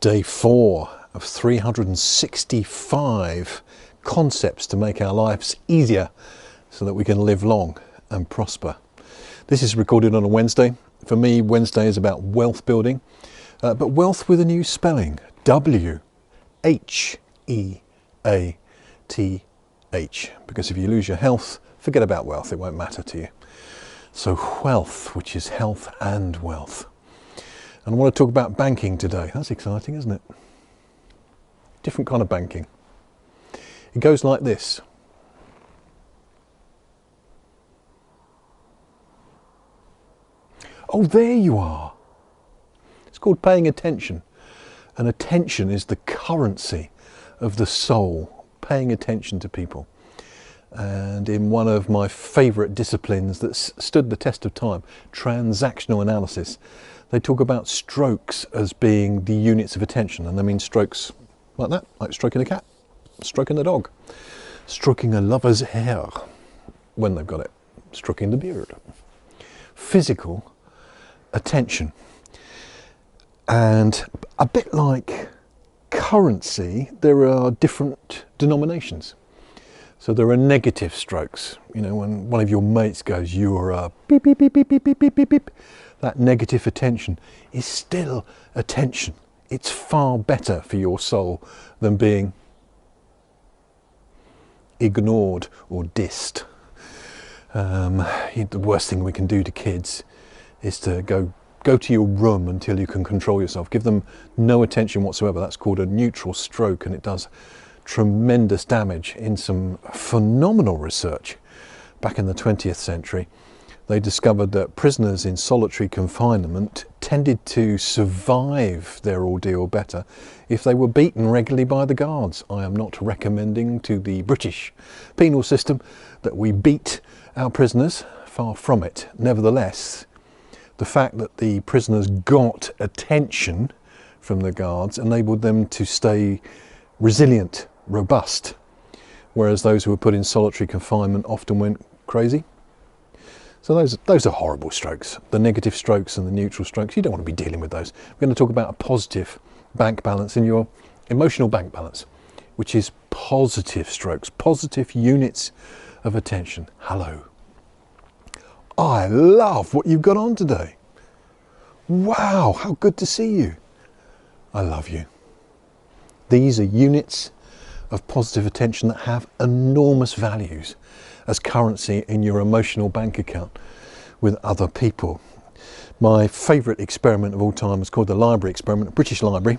Day 4 of 365 concepts to make our lives easier so that we can live long and prosper. This is recorded on a Wednesday. For me, Wednesday is about wealth building, but wealth with a new spelling, W-H-E-A-T-H, because if you lose your health, forget about wealth, it won't matter to you. So wealth, which is health and wealth. And I want to talk about banking today. That's exciting, isn't it? Different kind of banking. It goes like this. Oh, there you are. It's called paying attention. And attention is the currency of the soul, paying attention to people. And in one of my favourite disciplines that's stood the test of time, transactional analysis, they talk about strokes as being the units of attention. And they mean strokes like that, like stroking a cat, stroking a dog, stroking a lover's hair when they've got it, stroking the beard. Physical attention. And a bit like currency, there are different denominations. So there are negative strokes. You know, when one of your mates goes, you're a beep, beep, beep, beep, beep, beep, beep, beep, beep, that negative attention is still attention. It's far better for your soul than being ignored or dissed. The worst thing we can do to kids is to go to your room until you can control yourself. Give them no attention whatsoever. That's called a neutral stroke, and it does tremendous damage. In some phenomenal research back in the 20th century, they discovered that prisoners in solitary confinement tended to survive their ordeal better if they were beaten regularly by the guards. I am not recommending to the British penal system that we beat our prisoners, far from it. Nevertheless, the fact that the prisoners got attention from the guards enabled them to stay resilient, robust, whereas those who were put in solitary confinement often went crazy. So those are horrible strokes, the negative strokes and the neutral strokes. You don't want to be dealing with those. We're going to talk about a positive bank balance in your emotional bank balance, which is positive strokes, positive units of attention. Hello. I love what you've got on today. Wow, how good to see you. I love you. These are units of positive attention that have enormous values as currency in your emotional bank account with other people. My favourite experiment of all time is called the library experiment, British Library.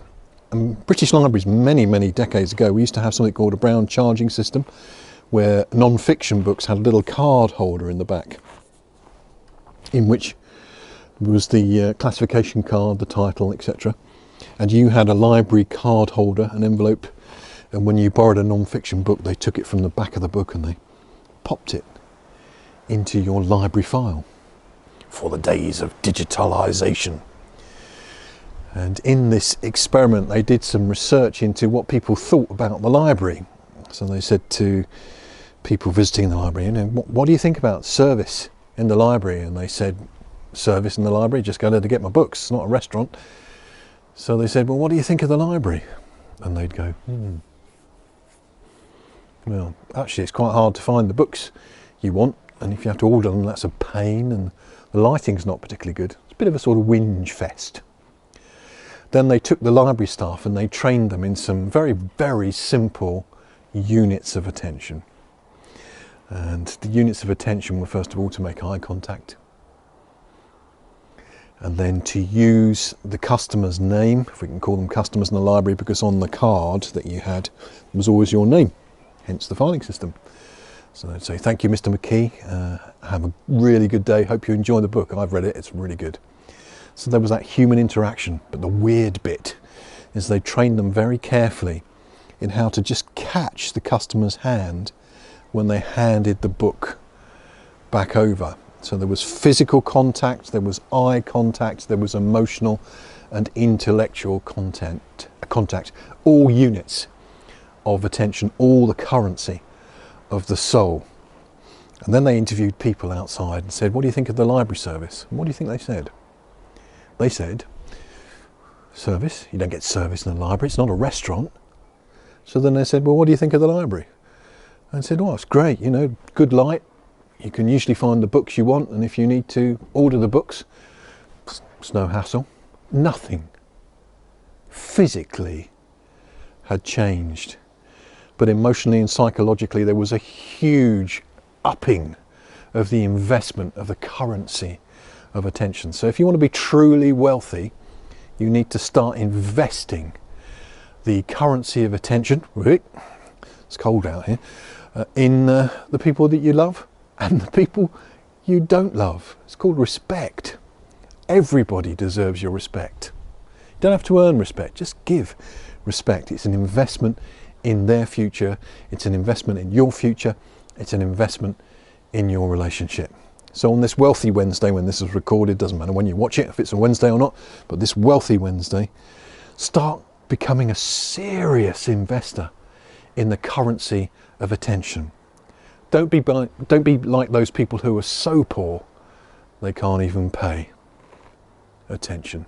And British libraries many, many decades ago, we used to have something called a brown charging system where non-fiction books had a little card holder in the back in which was the classification card, the title, etc. And you had a library card holder, an envelope, and when you borrowed a non-fiction book, they took it from the back of the book and they popped it into your library file for the days of digitalization. And in this experiment, they did some research into what people thought about the library. So they said to people visiting the library, you know, what do you think about service in the library? And they said, service in the library, just go there to get my books, it's not a restaurant. So they said, well, what do you think of the library? And they'd go, well, actually it's quite hard to find the books you want, and if you have to order them, that's a pain, and the lighting's not particularly good. It's a bit of a sort of whinge fest. Then they took the library staff and they trained them in some very, very simple units of attention. And the units of attention were, first of all, to make eye contact, and then to use the customer's name, if we can call them customers in the library, because on the card that you had was always your name, hence the filing system. So they'd say, thank you, Mr. McKee, have a really good day, hope you enjoy the book, I've read it, it's really good. So there was that human interaction, but the weird bit is they trained them very carefully in how to just catch the customer's hand when they handed the book back over. So there was physical contact, there was eye contact, there was emotional and intellectual contact, all units of attention, all the currency of the soul. And then they interviewed people outside and said, what do you think of the library service? And what do you think they said? They said, service. You don't get service in the library. It's not a restaurant. So then they said, well, what do you think of the library? And I said, oh, it's great, you know, good light. You can usually find the books you want, and if you need to order the books, it's no hassle. Nothing physically had changed, but emotionally and psychologically there was a huge upping of the investment of the currency of attention. So if you want to be truly wealthy, you need to start investing the currency of attention, it's cold out here, in the people that you love and the people you don't love. It's called respect. Everybody deserves your respect. You don't have to earn respect, just give respect. It's an investment in their future, it's an investment in your future, it's an investment in your relationship. So on this Wealthy Wednesday, when this is recorded, doesn't matter when you watch it, if it's a Wednesday or not, but this Wealthy Wednesday, start becoming a serious investor in the currency of attention. Don't be like those people who are so poor they can't even pay attention.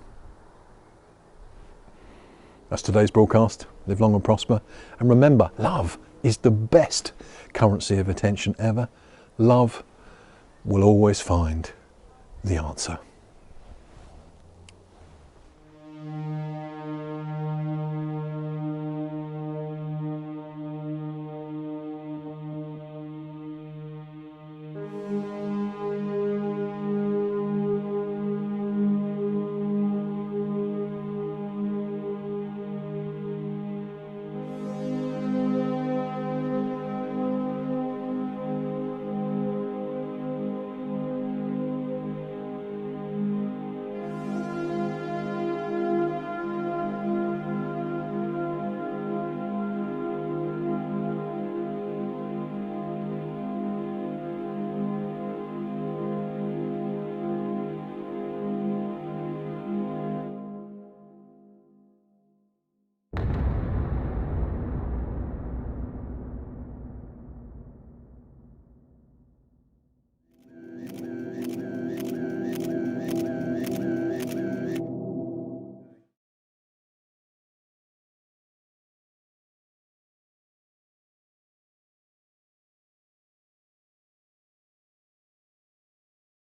That's today's broadcast. Live long and prosper. And remember, love is the best currency of attention ever. Love will always find the answer.